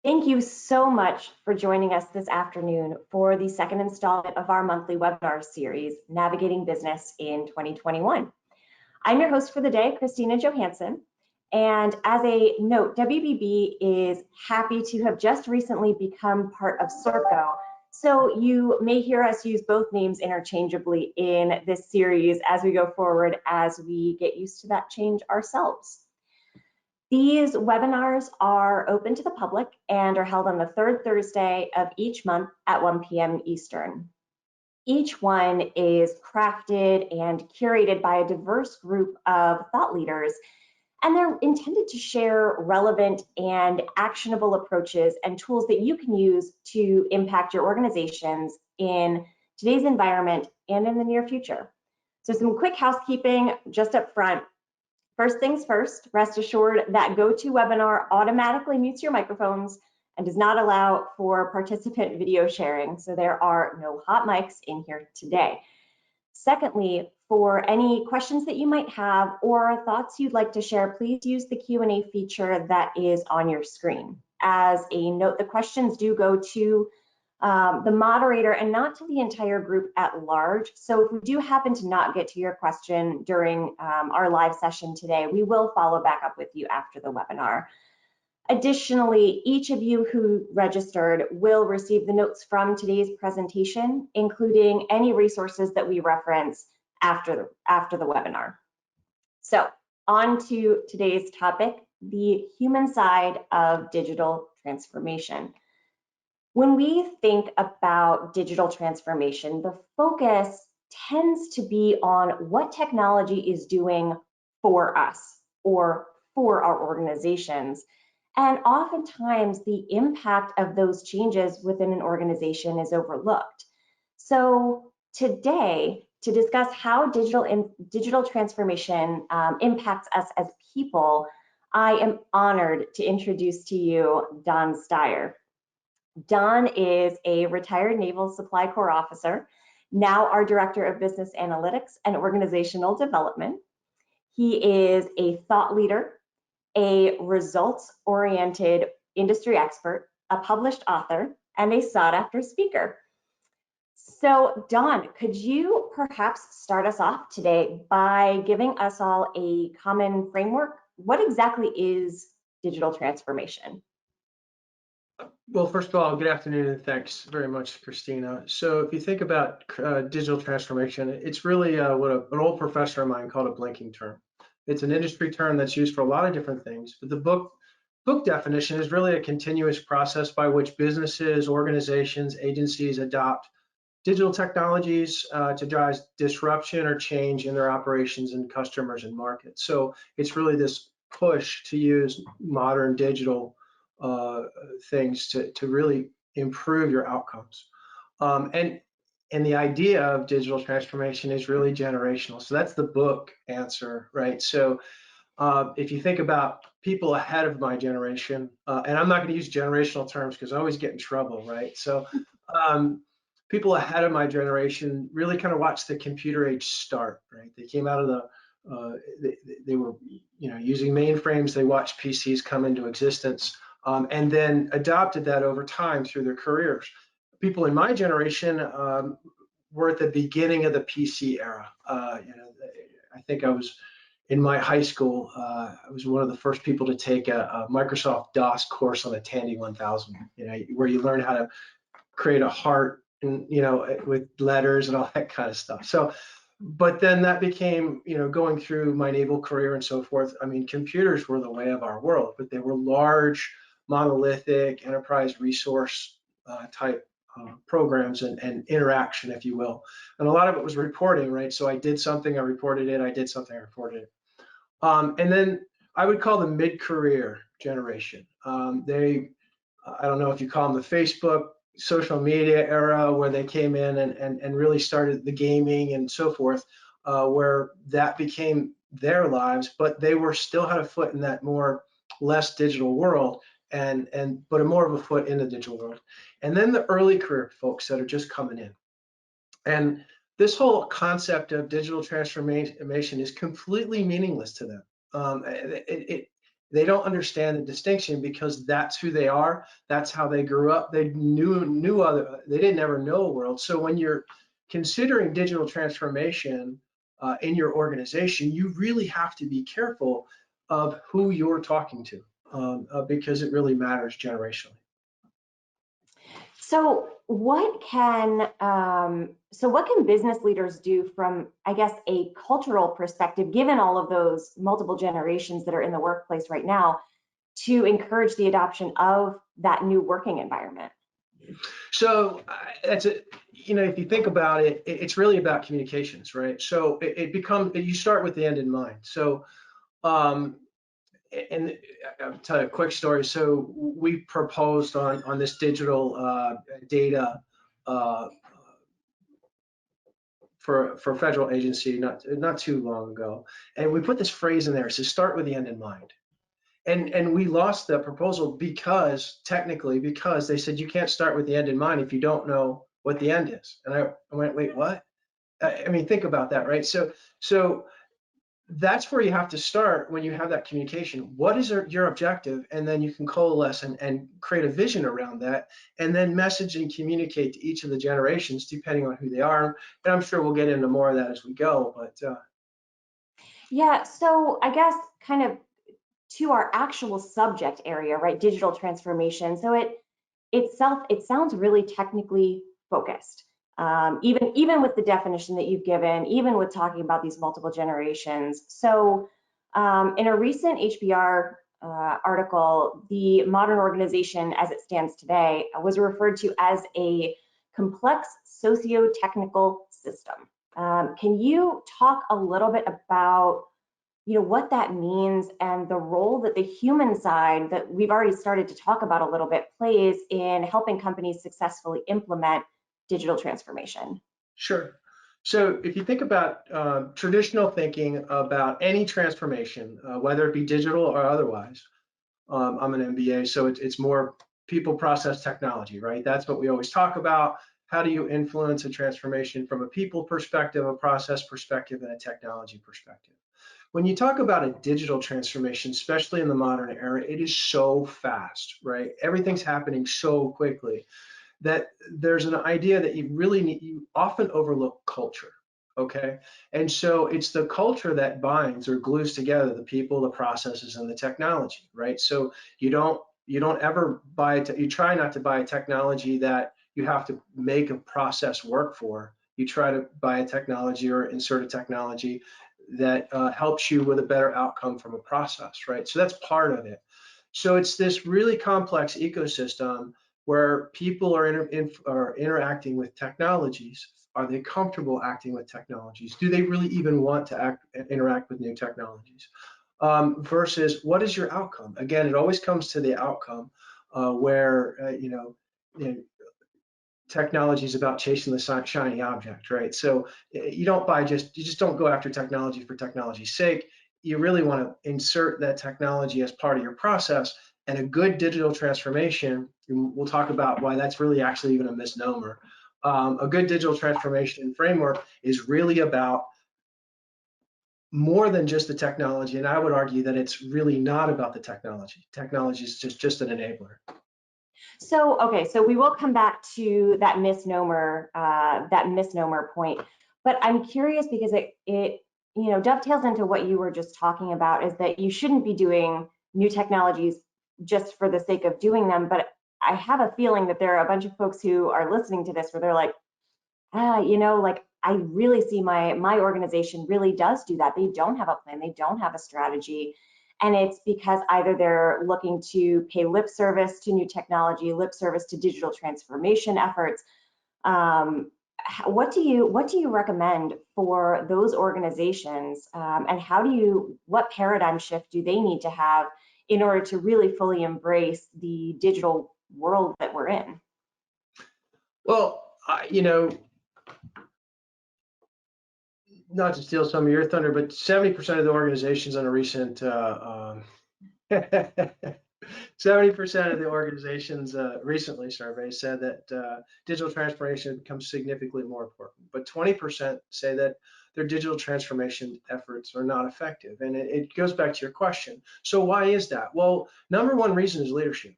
Thank you so much for joining us this afternoon for the second installment of our monthly webinar series, Navigating Business in 2021. I'm your host for the day, Christina Johansson. And as a note, WBB is happy to have just recently become part of Serco. So you may hear us use both names interchangeably in this series as we go forward, as we get used to that change ourselves. These webinars are open to the public and are held on the third Thursday of each month at 1 p.m. Eastern. Each one is crafted and curated by a diverse group of thought leaders, and they're intended to share relevant and actionable approaches and tools that you can use to impact your organizations in today's environment and in the near future. So some quick housekeeping just up front. First things first, rest assured that GoToWebinar automatically mutes your microphones and does not allow for participant video sharing. So there are no hot mics in here today. Secondly, for any questions that you might have or thoughts you'd like to share, please use the Q&A feature that is on your screen. As a note, the questions do go to the moderator and not to the entire group at large. So if we do happen to not get to your question during our live session today, we will follow back up with you after the webinar. Additionally, each of you who registered will receive the notes from today's presentation, including any resources that we reference after the webinar. So on to today's topic, the human side of digital transformation. When we think about digital transformation, the focus tends to be on what technology is doing for us or for our organizations. And oftentimes the impact of those changes within an organization is overlooked. So today, to discuss how digital transformation impacts us as people, I am honored to introduce to you Don Steyer. Don is a retired Naval Supply Corps officer, now our Director of Business Analytics and Organizational Development. He is a thought leader, a results-oriented industry expert, a published author, and a sought-after speaker. So, Don, could you perhaps start us off today by giving us all a common framework? What exactly is digital transformation? Well, first of all, good afternoon, and thanks very much, Christina. So if you think about digital transformation, it's really what an old professor of mine called a blinking term. It's an industry term that's used for a lot of different things, but the book definition is really a continuous process by which businesses, organizations, agencies adopt digital technologies to drive disruption or change in their operations and customers and markets. So it's really this push to use modern digital things to really improve your outcomes. And the idea of digital transformation is really generational. So that's the book answer, right? So if you think about people ahead of my generation, and I'm not going to use generational terms because I always get in trouble, right? So people ahead of my generation really kind of watched the computer age start, right? They came out of the, they were, using mainframes. They watched PCs come into existence. And then adopted that over time through their careers. People in my generation were at the beginning of the PC era. I think I was in my high school. I was one of the first people to take a Microsoft DOS course on the Tandy 1000. Where you learn how to create a heart, and with letters and all that kind of stuff. So. But then that became, going through my naval career and so forth. I mean, computers were the way of our world, but they were large, monolithic, enterprise resource type programs and interaction, if you will. And a lot of it was reporting, right? So I did something, I reported it. I did something, I reported it. And then I would call the mid-career generation. I don't know if you call them the Facebook, social media era, where they came in and really started the gaming and so forth, where that became their lives, but they were still had a foot in that less digital world, but more of a foot in the digital world. And then the early career folks that are just coming in. And this whole concept of digital transformation is completely meaningless to them. They don't understand the distinction because that's who they are. That's how they grew up. They they didn't ever know a world. So when you're considering digital transformation in your organization, you really have to be careful of who you're talking to because it really matters generationally. So what can business leaders do from, I guess, a cultural perspective, given all of those multiple generations that are in the workplace right now, to encourage the adoption of that new working environment? So that's a, if you think about it, it's really about communications, right? So it becomes, you start with the end in mind. So um, and I'll tell you a quick story. So we proposed on this digital data for a federal agency not too long ago, and we put this phrase in there. It says start with the end in mind. And we lost the proposal because they said you can't start with the end in mind if you don't know what the end is. And I went, wait, what? I mean, think about that, right? So that's where you have to start when you have that communication. What is your objective? And then you can coalesce and create a vision around that, and then message and communicate to each of the generations depending on who they are. And I'm sure we'll get into more of that as we go. But Yeah, so I guess kind of to our actual subject area, right? Digital transformation. So it sounds really technically focused. Even with the definition that you've given, even with talking about these multiple generations. So in a recent HBR article, the modern organization as it stands today was referred to as a complex socio-technical system. Can you talk a little bit about what that means and the role that the human side that we've already started to talk about a little bit plays in helping companies successfully implement digital transformation? sure. So if you think about traditional thinking about any transformation, whether it be digital or otherwise, I'm an MBA, so it's more people, process, technology, right? That's what we always talk about. How do you influence a transformation from a people perspective, a process perspective, and a technology perspective? When you talk about a digital transformation, especially in the modern era, it is so fast, right? Everything's happening so quickly that there's an idea that you often overlook culture. Okay. And so it's the culture that binds or glues together the people, the processes, and the technology, right? So you don't ever you try not to buy a technology that you have to make a process work for. You try to buy a technology or insert a technology that helps you with a better outcome from a process, right? So that's part of it. So it's this really complex ecosystem where people are interacting with technologies. Are they comfortable acting with technologies? Do they really even want to interact with new technologies? Versus what is your outcome? Again, it always comes to the outcome where, technology is about chasing the shiny object, right? So you just don't go after technology for technology's sake. You really want to insert that technology as part of your process. And a good digital transformation, and we'll talk about why that's really actually even a misnomer. A good digital transformation framework is really about more than just the technology. And I would argue that it's really not about the technology. Technology is just an enabler. So, okay, so we will come back to that misnomer point, but I'm curious because it dovetails into what you were just talking about, is that you shouldn't be doing new technologies just for the sake of doing them. But I have a feeling that there are a bunch of folks who are listening to this where they're like, like I really see my organization really does do that. They don't have a plan, they don't have a strategy. And it's because either they're looking to pay lip service to new technology, lip service to digital transformation efforts. What do you recommend for those organizations, and what paradigm shift do they need to have in order to really fully embrace the digital world that we're in? Well, not to steal some of your thunder, but 70% of the organizations on a recent 70% of the organizations recently surveyed said that digital transformation becomes significantly more important, but 20% say that their digital transformation efforts are not effective. And it goes back to your question. So why is that? Well, number one reason is leadership,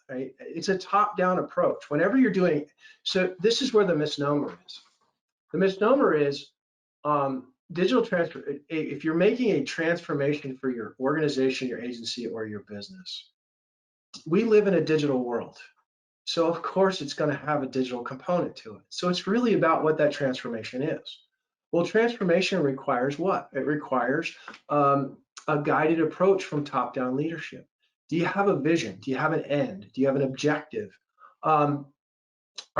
right? It's a top-down approach. Whenever you're doing, so this is where the misnomer is. The misnomer is digital transfer. If you're making a transformation for your organization, your agency, or your business, we live in a digital world. So of course it's going to have a digital component to it. So it's really about what that transformation is. Well, transformation requires what? It requires a guided approach from top-down leadership. Do you have a vision? Do you have an end? Do you have an objective? Are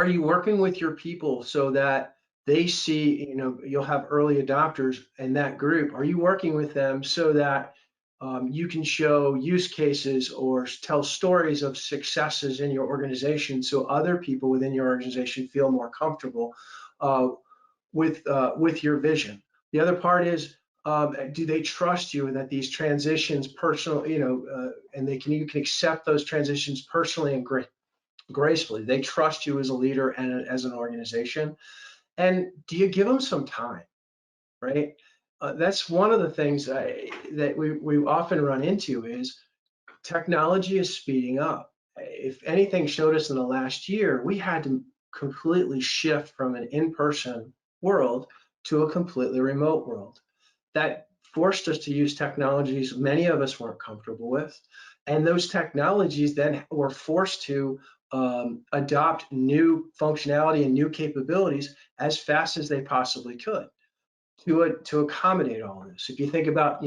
you working with your people so that they see, you'll have early adopters in that group. Are you working with them so that you can show use cases or tell stories of successes in your organization so other people within your organization feel more comfortable with your vision? The other part is, do they trust you that these transitions personal, and you can accept those transitions personally and gracefully? They trust you as a leader and as an organization. And do you give them some time, right? That's one of the things that we often run into is technology is speeding up. If anything showed us in the last year, we had to completely shift from an in-person world to a completely remote world. That forced us to use technologies many of us weren't comfortable with. And those technologies then were forced to adopt new functionality and new capabilities as fast as they possibly could to accommodate all of this. If you think about,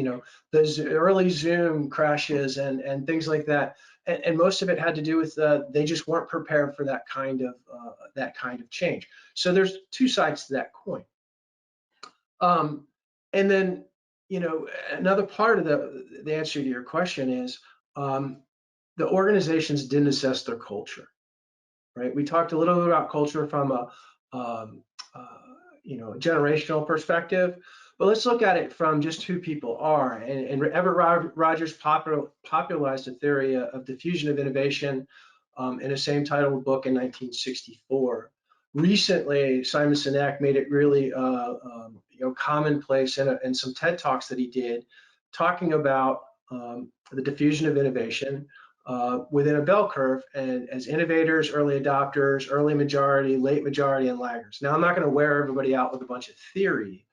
those early Zoom crashes and things like that, and most of it had to do with they just weren't prepared for that kind of change. So there's two sides to that coin. And then, another part of the answer to your question is the organizations didn't assess their culture, right? We talked a little bit about culture from a generational perspective, but let's look at it from just who people are. And Everett Rogers popularized a theory of diffusion of innovation in a same titled book in 1964. Recently, Simon Sinek made it really commonplace in some TED Talks that he did, talking about the diffusion of innovation within a bell curve, and as innovators, early adopters, early majority, late majority, and laggers. Now, I'm not going to wear everybody out with a bunch of theory.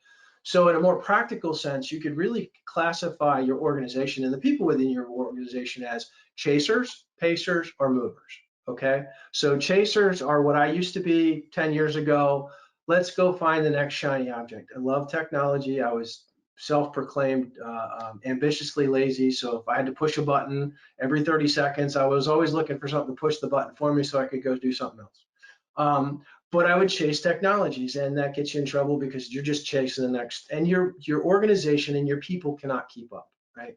So in a more practical sense, you could really classify your organization and the people within your organization as chasers, pacers, or movers. Okay, so chasers are what I used to be 10 years ago. Let's go find the next shiny object. I love technology. I was self-proclaimed ambitiously lazy. So if I had to push a button every 30 seconds, I was always looking for something to push the button for me so I could go do something else. But I would chase technologies, and that gets you in trouble because you're just chasing the next, and your organization and your people cannot keep up, right?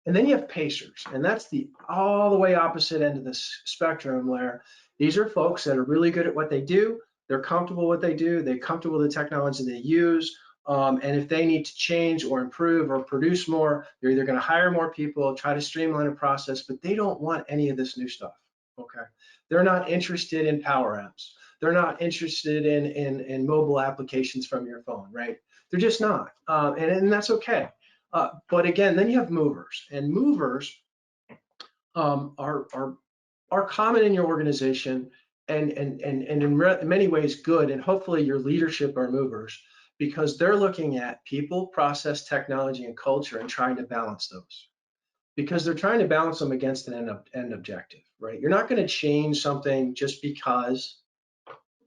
And then you have pacers, and that's all the way opposite end of the spectrum, where these are folks that are really good at what they do. They're comfortable with what they do. They're comfortable with the technology they use. And if they need to change or improve or produce more, they're either going to hire more people, try to streamline a process, but they don't want any of this new stuff. Okay, they're not interested in power apps. They're not interested in mobile applications from your phone, right? They're just not, and that's okay. But again, then you have movers, and movers are common in your organization, and in many ways good, and hopefully your leadership are movers, because they're looking at people, process, technology, and culture and trying to balance those, because they're trying to balance them against an end objective, right? You're not going to change something just because.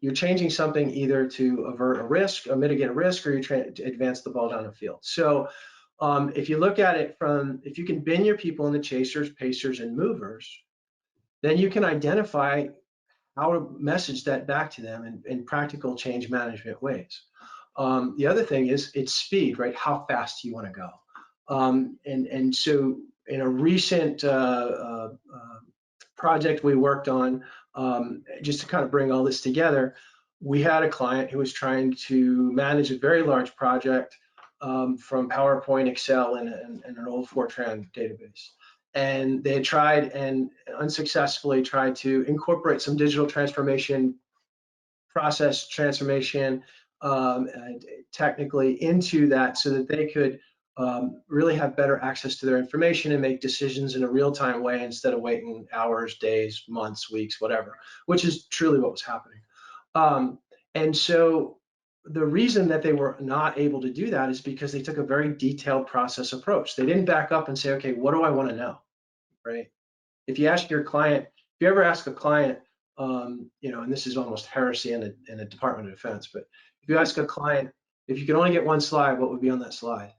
You're changing something either to avert a risk, or mitigate a risk, or you're trying to advance the ball down the field. So if you look at it if you can bin your people into chasers, pacers, and movers, then you can identify how to message that back to them in practical change management ways. The other thing is it's speed, right? How fast do you want to go? And so in a recent project we worked on, just to kind of bring all this together, we had a client who was trying to manage a very large project from PowerPoint, Excel, and an old Fortran database. And they had tried and unsuccessfully tried to incorporate some digital transformation, process transformation, and technically into that so that they could really have better access to their information and make decisions in a real-time way instead of waiting hours, days, months, weeks, whatever, which is truly what was happening. And so the reason that they were not able to do that is because they took a very detailed process approach. They didn't back up and say, okay, what do I want to know, right? If you ask your client, if you ever ask a client, and this is almost heresy in the Department of Defense, but if you ask a client, if you could only get one slide, what would be on that slide,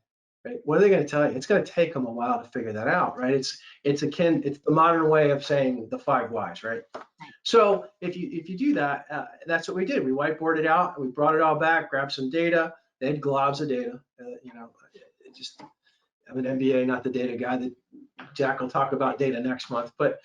right? What are they going to tell you? It's going to take them a while to figure that out, right? It's the modern way of saying the 5 whys, right? So if you do that, that's what we did. We whiteboarded out, we brought it all back, grabbed some data. They had globs of data. I'm an MBA, not the data guy. That Jack will talk about data next month, but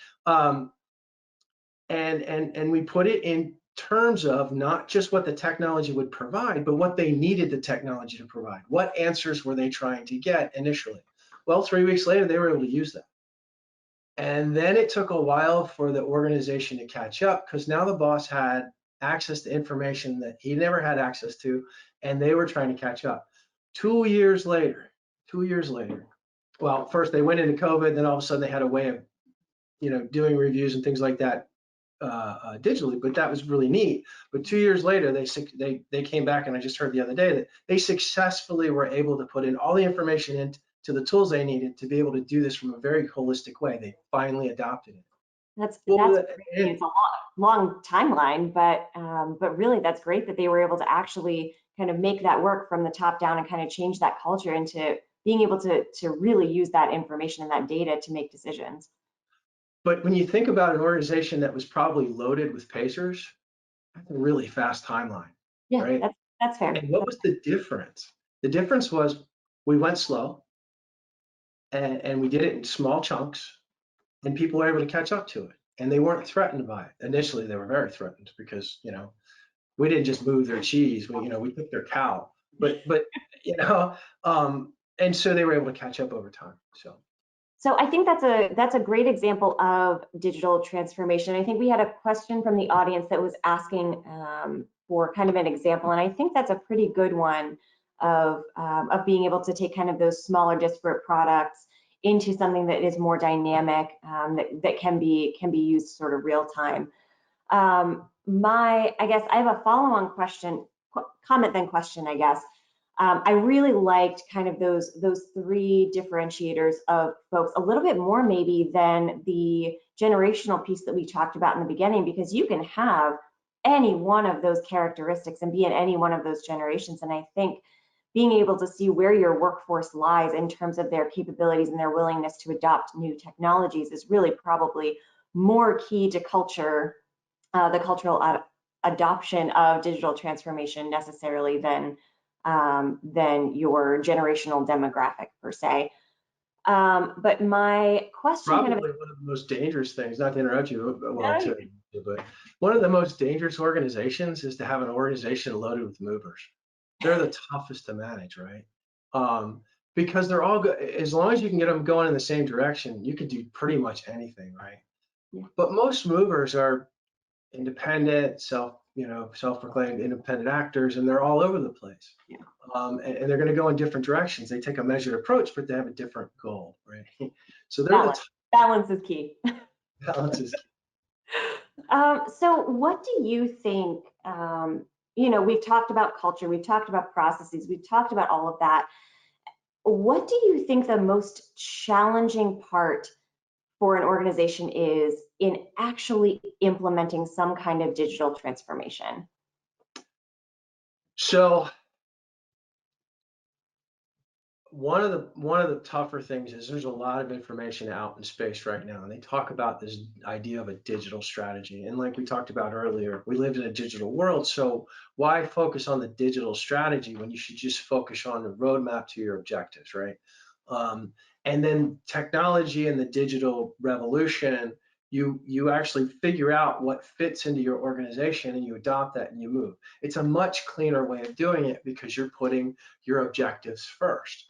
and we put it in terms of not just what the technology would provide, but what they needed the technology to provide. What answers were they trying to get initially? Well, 3 weeks later, they were able to use that. And then it took a while for the organization to catch up because now the boss had access to information that he never had access to, and they were trying to catch up. 2 years later, well, first they went into COVID, then all of a sudden they had a way of, doing reviews and things like that digitally, but that was really neat. But 2 years later, they came back, and I just heard the other day that they successfully were able to put in all the information into the tools they needed to be able to do this from a very holistic way. They finally adopted it. That's great. It's a long timeline, but really that's great that they were able to actually kind of make that work from the top down and kind of change that culture into being able to really use that information and that data to make decisions. But when you think about an organization that was probably loaded with pacers, that's a really fast timeline, Yeah, right? that's fair. And what was the difference? The difference was we went slow, and we did it in small chunks, and people were able to catch up to it, and they weren't threatened by it. Initially, they were very threatened because we didn't just move their cheese, we took their cow, but and so they were able to catch up over time. So I think that's a great example of digital transformation. I think we had a question from the audience that was asking for kind of an example, and I think that's a pretty good one of being able to take kind of those smaller disparate products into something that is more dynamic, that can be used sort of real time. I guess I have a follow-on comment then question, I guess. I really liked kind of those 3 differentiators of folks a little bit more maybe than the generational piece that we talked about in the beginning, because you can have any one of those characteristics and be in any one of those generations. And I think being able to see where your workforce lies in terms of their capabilities and their willingness to adopt new technologies is really probably more key to culture, the cultural adoption of digital transformation necessarily than your generational demographic per se. But my question Probably one of the most dangerous things, not to interrupt you, but one of the most dangerous organizations is to have an organization loaded with movers. They're the toughest to manage, right? Because they're all good. As long as you can get them going in the same direction, you can do pretty much anything, right? Yeah. But most movers are independent, self-proclaimed independent actors, and they're all over the place. Yeah. And they're going to go in different directions. They take a measured approach, but they have a different goal, right? So balance is key. Balance is key. So what do you think, we've talked about culture, we've talked about processes, we've talked about all of that. What do you think the most challenging part for an organization is in actually implementing some kind of digital transformation? So one of the tougher things is there's a lot of information out in space right now, and they talk about this idea of a digital strategy. And like we talked about earlier, we live in a digital world, so why focus on the digital strategy when you should just focus on the roadmap to your objectives, right? And then technology and the digital revolution, you actually figure out what fits into your organization and you adopt that and you move. It's a much cleaner way of doing it because you're putting your objectives first.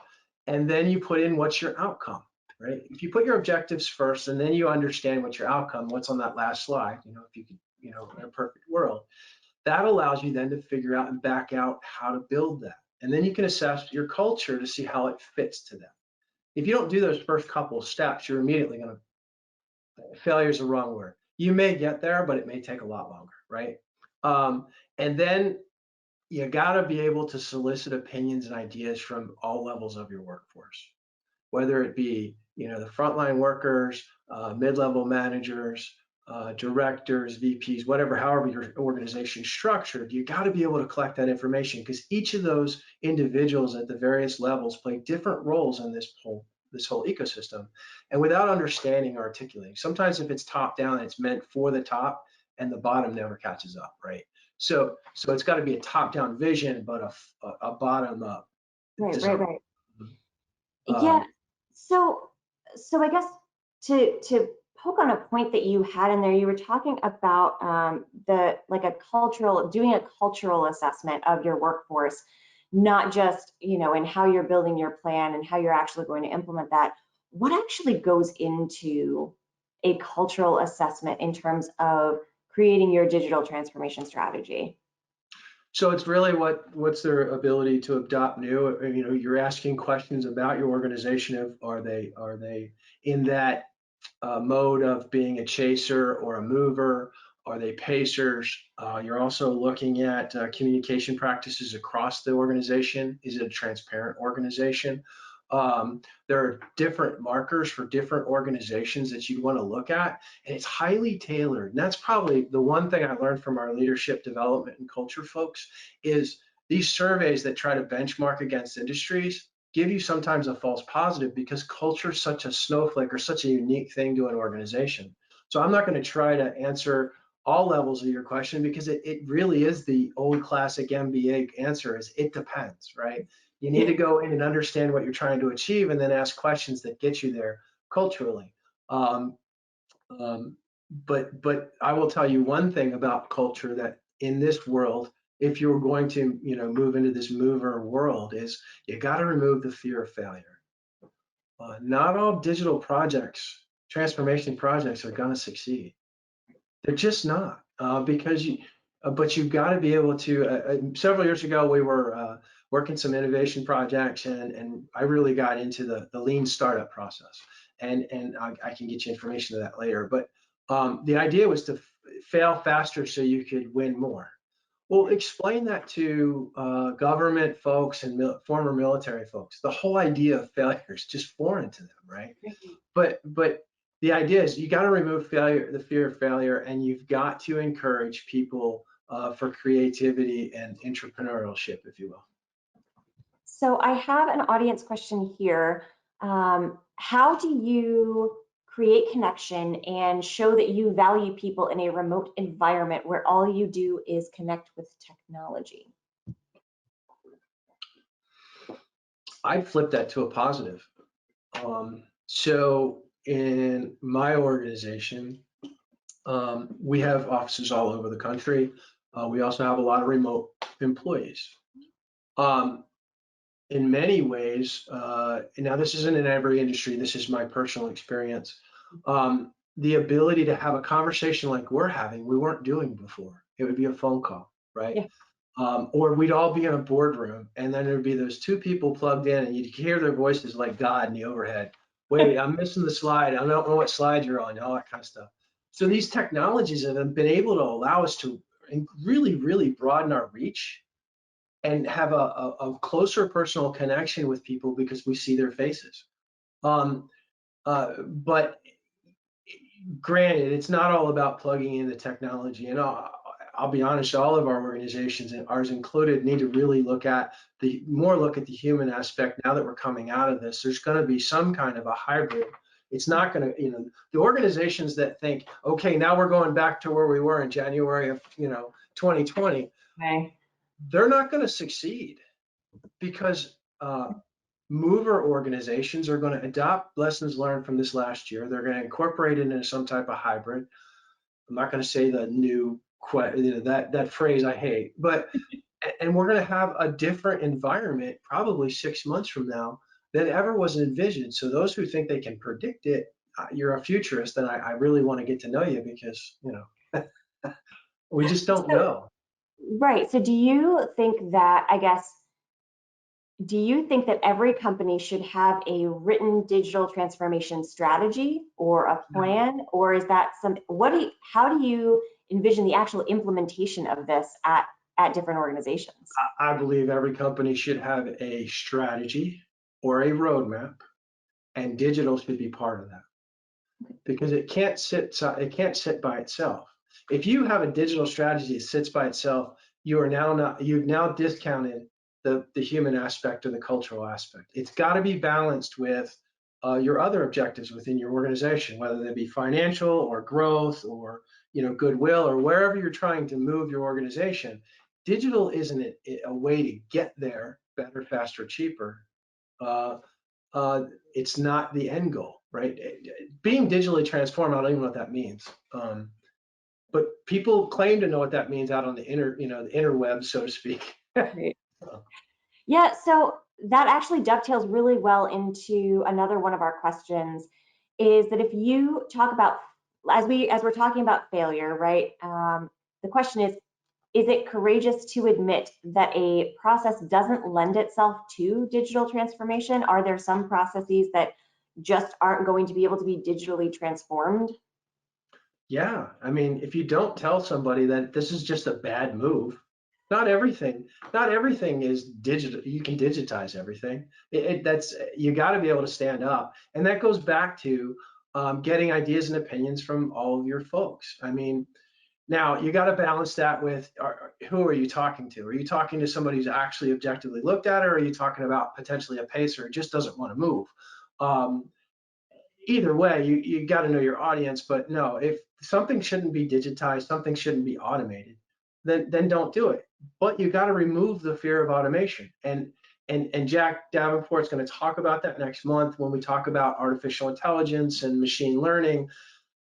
And then you put in what's your outcome, right? If you put your objectives first and then you understand what's your outcome, what's on that last slide, if you could, in a perfect world, That allows you then to figure out and back out how to build that. And then you can assess your culture to see how it fits to them. If you don't do those first couple of steps, you're immediately going to, failure is the wrong word. You may get there, but it may take a lot longer, right? And then you got to be able to solicit opinions and ideas from all levels of your workforce, whether it be, the frontline workers, mid-level managers, directors, VPs, whatever, however your organization is structured. You got to be able to collect that information, because each of those individuals at the various levels play different roles in this whole ecosystem. And without understanding or articulating, sometimes if it's top down, it's meant for the top, and the bottom never catches up, right? So it's got to be a top down vision, but a bottom up design. Right. Yeah. So I guess to poke on a point that you had in there, you were talking about doing a cultural assessment of your workforce, not just, in how you're building your plan and how you're actually going to implement that. What actually goes into a cultural assessment in terms of creating your digital transformation strategy? So it's really what's their ability to adopt new. You're asking questions about your organization of are they in that mode of being a chaser or a mover? Are they pacers? You're also looking at communication practices across the organization. Is it a transparent organization? There are different markers for different organizations that you want to look at, and it's highly tailored. And that's probably the one thing I learned from our leadership development and culture folks is these surveys that try to benchmark against industries give you sometimes a false positive, because culture is such a snowflake or such a unique thing to an organization. So I'm not going to try to answer all levels of your question, because it really is the old classic MBA answer is it depends, right? You need to go in and understand what you're trying to achieve, and then ask questions that get you there culturally. Um, but I will tell you one thing about culture, that in this world, if you're going to move into this mover world, is you got to remove the fear of failure. Not all digital projects, transformation projects, are going to succeed. They're just not, but you've got to be able to. Several years ago, we were working some innovation projects, and I really got into the lean startup process, and I can get you information of that later. But the idea was to fail faster so you could win more. Well, explain that to government folks and former military folks. The whole idea of failure is just foreign to them, right? But the idea is you got to remove failure, the fear of failure, and you've got to encourage people for creativity and entrepreneurship, if you will. So I have an audience question here. How do you create connection and show that you value people in a remote environment where all you do is connect with technology? I'd flip that to a positive. So in my organization, we have offices all over the country. We also have a lot of remote employees. In many ways, now this isn't in every industry, this is my personal experience. The ability to have a conversation like we're having, we weren't doing before. It would be a phone call, right? Yeah. Or we'd all be in a boardroom, and then there'd be those two people plugged in, and you'd hear their voices like God in the overhead. Wait, I'm missing the slide. I don't know what slide you're on, all that kind of stuff. So these technologies have been able to allow us to really, really broaden our reach and have a closer personal connection with people because we see their faces. But granted, it's not all about plugging in the technology. And I'll be honest, all of our organizations, and ours included, need to really look at the human aspect now that we're coming out of this. There's going to be some kind of a hybrid. It's not going to, the organizations that think, okay, now we're going back to where we were in January of 2020. Okay. They're not going to succeed, because mover organizations are going to adopt lessons learned from this last year. They're going to incorporate it into some type of hybrid. I'm not going to say the new that phrase I hate, but and we're going to have a different environment probably 6 months from now than ever was envisioned. So those who think they can predict it, you're a futurist, and I really want to get to know you, because we just don't know. Right. So do you think that, I guess, do you think that every company should have a written digital transformation strategy or a No. plan, or is that how do you envision the actual implementation of this at different organizations? I believe every company should have a strategy or a roadmap, and digital should be part of that because it can't sit by itself. If you have a digital strategy that sits by itself, you've now discounted the human aspect or the cultural aspect. It's got to be balanced with your other objectives within your organization, whether they be financial or growth or goodwill or wherever you're trying to move your organization. Digital isn't a way to get there better, faster, cheaper. Uh, uh, it's not the end goal, right? Being digitally transformed, I don't even know what that means. But people claim to know what that means out on the the interweb, so to speak. Right. Yeah, so that actually dovetails really well into another one of our questions, is that if you talk about, as we're talking about failure, right? The question is it courageous to admit that a process doesn't lend itself to digital transformation? Are there some processes that just aren't going to be able to be digitally transformed? Yeah, I mean, if you don't tell somebody that this is just a bad move, not everything is digital. You can digitize everything. That's you got to be able to stand up, and that goes back to getting ideas and opinions from all of your folks. I mean, now you got to balance that with who are you talking to? Are you talking to somebody who's actually objectively looked at it, or are you talking about potentially a pacer who just doesn't want to move? Um, Either way, you got to know your audience. But no, if something shouldn't be digitized, something shouldn't be automated, then don't do it. But you got to remove the fear of automation. And Jack Davenport's going to talk about that next month when we talk about artificial intelligence and machine learning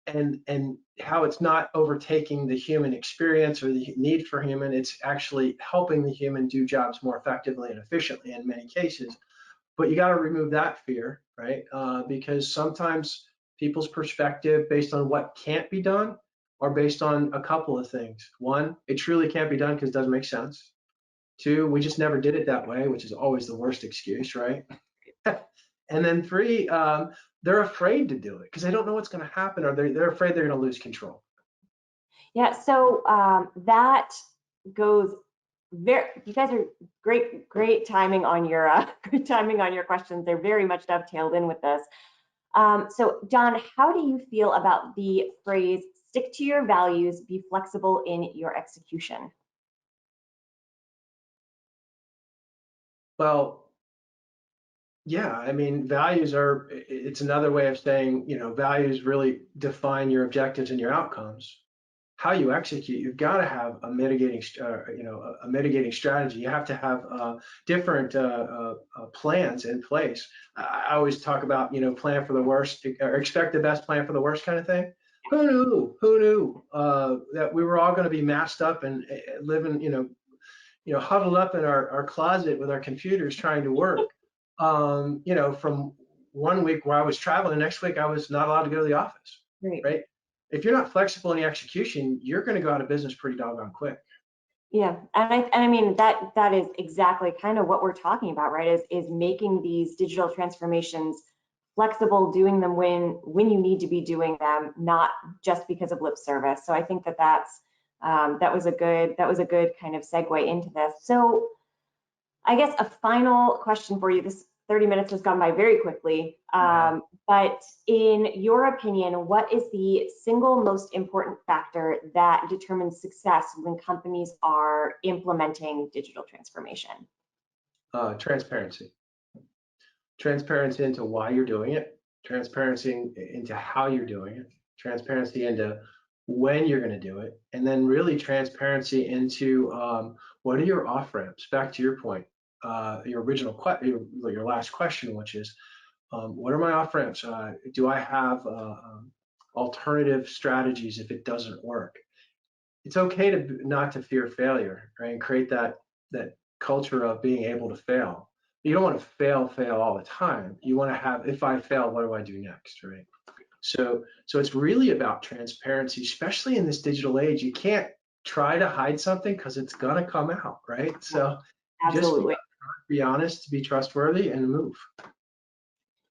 and how it's not overtaking the human experience or the need for human. It's actually helping the human do jobs more effectively and efficiently in many cases. But you got to remove that fear, right? Because sometimes people's perspective based on what can't be done are based on a couple of things. One, it truly can't be done because it doesn't make sense. Two, we just never did it that way, which is always the worst excuse, right? And then three, they're afraid to do it because they don't know what's going to happen, or they're afraid they're going to lose control. Yeah, so that goes very, you guys are great timing on your great timing on your questions. They're very much dovetailed in with this. So Don, how do you feel about the phrase stick to your values, be flexible in your execution? Well, yeah, I mean, it's another way of saying, values really define your objectives and your outcomes. How you execute, you've got to have a mitigating strategy. You have to have different plans in place. I always talk about, plan for the worst or expect the best, plan for the worst kind of thing. Who knew that we were all going to be masked up and living, huddled up in our closet with our computers trying to work. From one week where I was traveling, the next week I was not allowed to go to the office, Right. right? If you're not flexible in the execution, you're going to go out of business pretty doggone quick. Yeah, and I mean that is exactly kind of what we're talking about, right? Is making these digital transformations flexible, doing them when you need to be doing them, not just because of lip service. So I think that was a good kind of segue into this. So I guess a final question for you. This 30 minutes has gone by very quickly. But in your opinion, what is the single most important factor that determines success when companies are implementing digital transformation? Transparency. Transparency into why you're doing it, transparency into how you're doing it, transparency into when you're going to do it, and then really transparency into what are your off ramps. Back to your point, your original your last question, which is what are my off ramps? Do I have alternative strategies if it doesn't work? It's okay to not to fear failure, right? And create that culture of being able to fail. You don't want to fail all the time. You want to have, if I fail, what do I do next, right? So it's really about transparency, especially in this digital age. You can't try to hide something because it's gonna come out, right? So just Absolutely. be honest, be trustworthy, and move.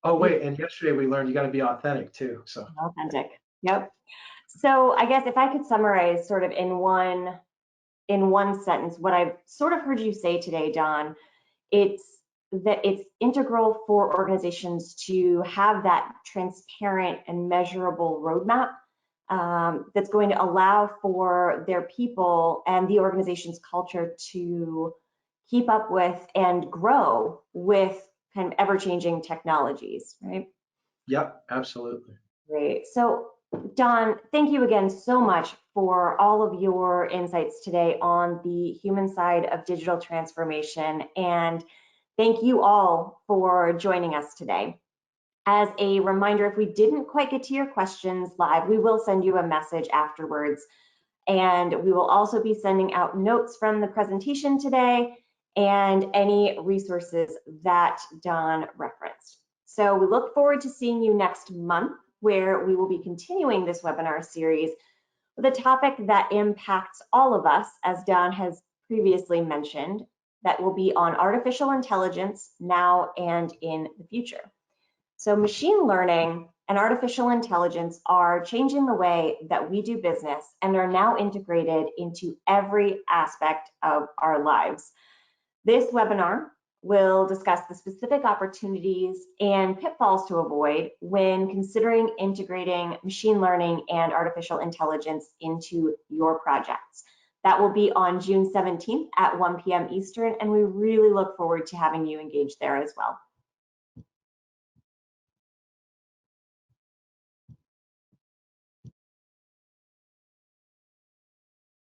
Oh wait, and yesterday we learned you got to be authentic too. So Authentic. Yep. So I guess if I could summarize sort of in one sentence what I've sort of heard you say today, Don, it's that it's integral for organizations to have that transparent and measurable roadmap that's going to allow for their people and the organization's culture to keep up with and grow with kind of ever-changing technologies, right? yep, absolutely. Great. So, Don, thank you again so much for all of your insights today on the human side of digital transformation. And thank you all for joining us today. As a reminder, if we didn't quite get to your questions live, we will send you a message afterwards. And we will also be sending out notes from the presentation today and any resources that Don referenced. So we look forward to seeing you next month, where we will be continuing this webinar series with a topic that impacts all of us, as Don has previously mentioned, that will be on artificial intelligence now and in the future. So machine learning and artificial intelligence are changing the way that we do business and are now integrated into every aspect of our lives. This webinar will discuss the specific opportunities and pitfalls to avoid when considering integrating machine learning and artificial intelligence into your projects. That will be on June 17th at 1 p.m. Eastern, and we really look forward to having you engage there as well.